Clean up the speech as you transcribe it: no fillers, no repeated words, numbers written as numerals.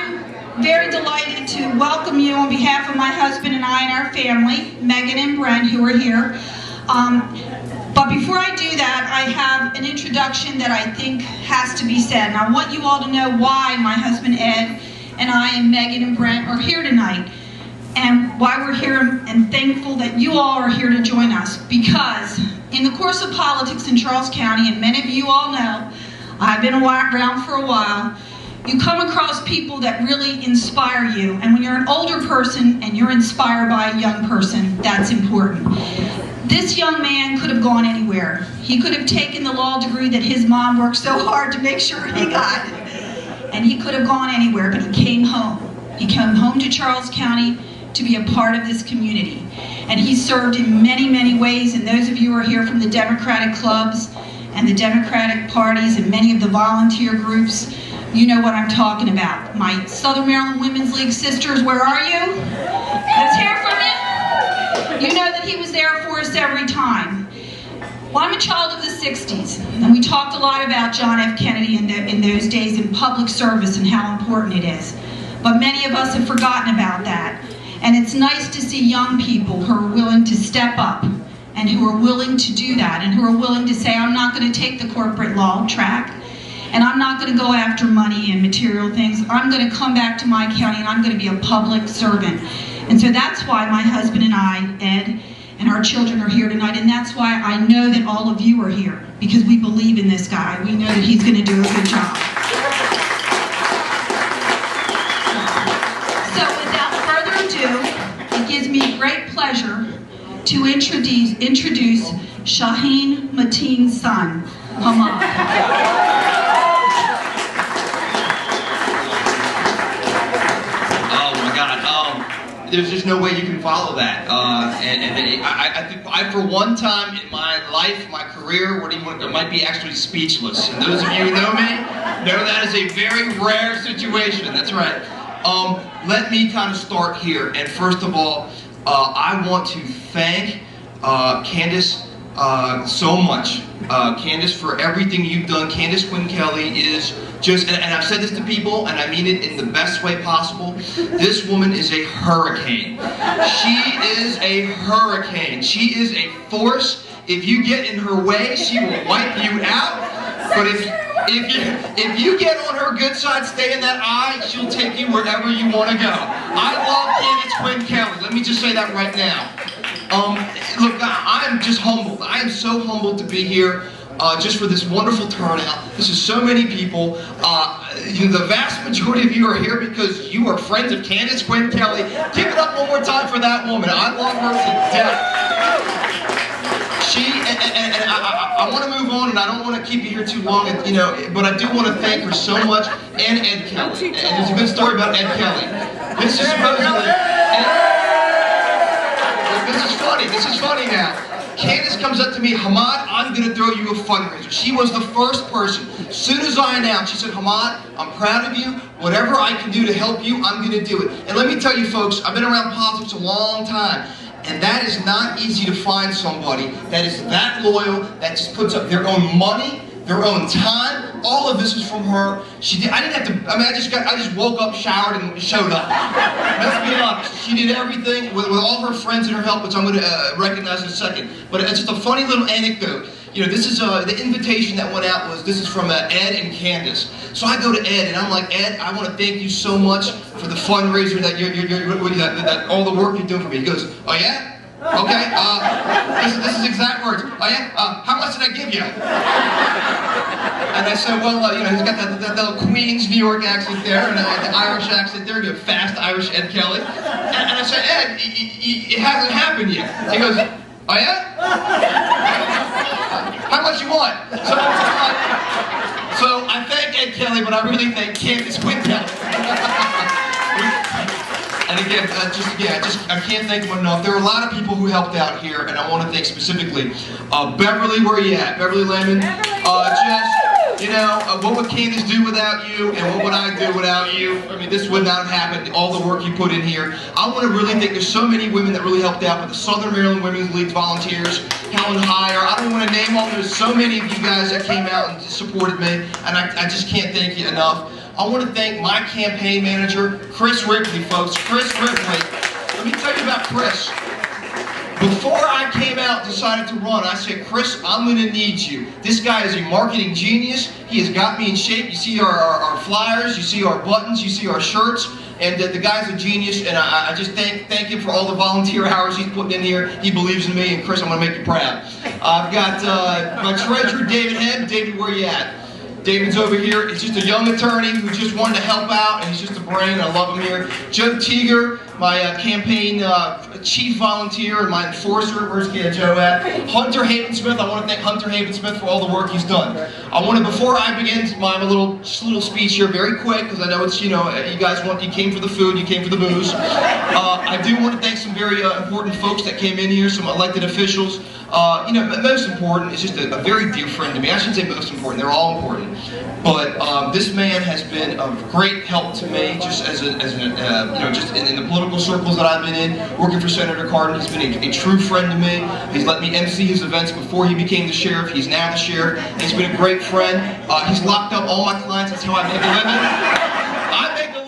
I'm very delighted to welcome you on behalf of my husband and I and our family, Megan and Brent, who are here. But before I do that, I have an introduction that I think has to be said. And I want you all to know why my husband Ed and I and Megan and Brent are here tonight. And why we're here, and thankful that you all are here to join us. Because in the course of politics in Charles County, and many of you all know, I've been around for a while, you come across people that really inspire you. And when you're an older person and you're inspired by a young person, that's important. This young man could have gone anywhere. He could have taken the law degree that his mom worked so hard to make sure he got. And he could have gone anywhere, but he came home. He came home to Charles County to be a part of this community. And he served in many, many ways. And those of you who are here from the Democratic clubs and the Democratic parties and many of the volunteer groups, you know what I'm talking about. My Southern Maryland Women's League sisters, where are you? Let's hear from you. You know that he was there for us every time. Well, I'm a child of the 60s, and we talked a lot about John F. Kennedy in those days in public service and how important it is. But many of us have forgotten about that. And it's nice to see young people who are willing to step up and who are willing to do that and who are willing to say, I'm not going to take the corporate law track, and I'm not going to go after money and material things. I'm going to come back to my county and I'm going to be a public servant. And so that's why my husband and I, Ed, and our children are here tonight, and that's why I know that all of you are here, because we believe in this guy. We know that he's going to do a good job. So without further ado, it gives me great pleasure to introduce Shaheen Mateen's son, Hammad. There's just no way you can follow that. I think for one time in my life, my career, I might be actually speechless. And those of you who know me know that is a very rare situation. That's right. Let me kind of start here. And first of all, I want to thank Candace so much. Candace, for everything you've done. Candace Quinn Kelly is just, and I've said this to people, and I mean it in the best way possible, this woman is a hurricane. She is a hurricane. She is a force. If you get in her way, she will wipe you out. But if you get on her good side, stay in that eye, she'll take you wherever you want to go. I love Candace Quinn Kelly. Let me just say that right now. Look, I am just humbled. I am so humbled to be here just for this wonderful turnout. This is so many people. The vast majority of you are here because you are friends of Candace Quinn Kelly. Give it up one more time for that woman. I love her to death. I want to move on, and I don't want to keep you here too long, but I do want to thank her so much, and Ed Kelly. And there's a good story about Ed Kelly. This is supposedly... This is funny now. Candace comes up to me, Hammad, I'm going to throw you a fundraiser. She was the first person. As soon as I announced, she said, Hammad, I'm proud of you. Whatever I can do to help you, I'm going to do it. And let me tell you folks, I've been around politics a long time. And that is not easy to find somebody that is that loyal, that just puts up their own money, their own time. All of this is from her. She did. I didn't have to. I mean, I just woke up, showered, and showed up. Let's be honest. She did everything with all her friends and her help, which I'm going to recognize in a second. But it's just a funny little anecdote. This is the invitation that went out was this is from Ed and Candace. So I go to Ed and I'm like, Ed, I want to thank you so much for the fundraiser that that all the work you're doing for me. He goes, oh yeah. Okay, this is exact words. Oh yeah? How much did I give you? And I said, well, he's got that little Queens, New York accent there, and the Irish accent there, good fast Irish Ed Kelly. And I said, Ed, it hasn't happened yet. He goes, oh yeah? How much you want? So I thank Ed Kelly, but I really thank Candace Quinn Kelly. And again, I can't thank them enough. There are a lot of people who helped out here, and I want to thank specifically Beverly. Where are you at, Beverly Lemon? What would Candace do without you, and what would I do without you? I mean, this would not have happened. All the work you put in here. I want to really thank. There's so many women that really helped out, but the Southern Maryland Women's League volunteers, Helen Heyer. I don't want to name all. There's so many of you guys that came out and supported me, and I just can't thank you enough. I want to thank my campaign manager, Chris Ripley, folks. Chris Ripley. Let me tell you about Chris. Before I came out and decided to run, I said, Chris, I'm going to need you. This guy is a marketing genius. He has got me in shape. You see our flyers, you see our buttons, you see our shirts, and the guy's a genius, and I just thank him for all the volunteer hours he's putting in here. He believes in me, and Chris, I'm going to make you proud. I've got my treasurer, David Head. David, where you at? David's over here. He's just a young attorney who just wanted to help out, and he's just a brain. I love him here. Joe Teeger, my campaign chief volunteer and my enforcer. Where's Joe at? Hunter Havensmith. I want to thank Hunter Havensmith for all the work he's done. I want to, before I begin my little speech here, very quick, because I know it's, you guys you came for the food, you came for the booze. I do want to thank some very important folks that came in here, some elected officials. But most important, it's just a very dear friend to me. I shouldn't say most important, they're all important. But this man has been of great help to me, just just in the political circles that I've been in, working for Senator Cardin. He's been a true friend to me. He's let me MC his events before he became the sheriff. He's now the sheriff. He's been a great friend. He's locked up all my clients. That's how I make a living. I make a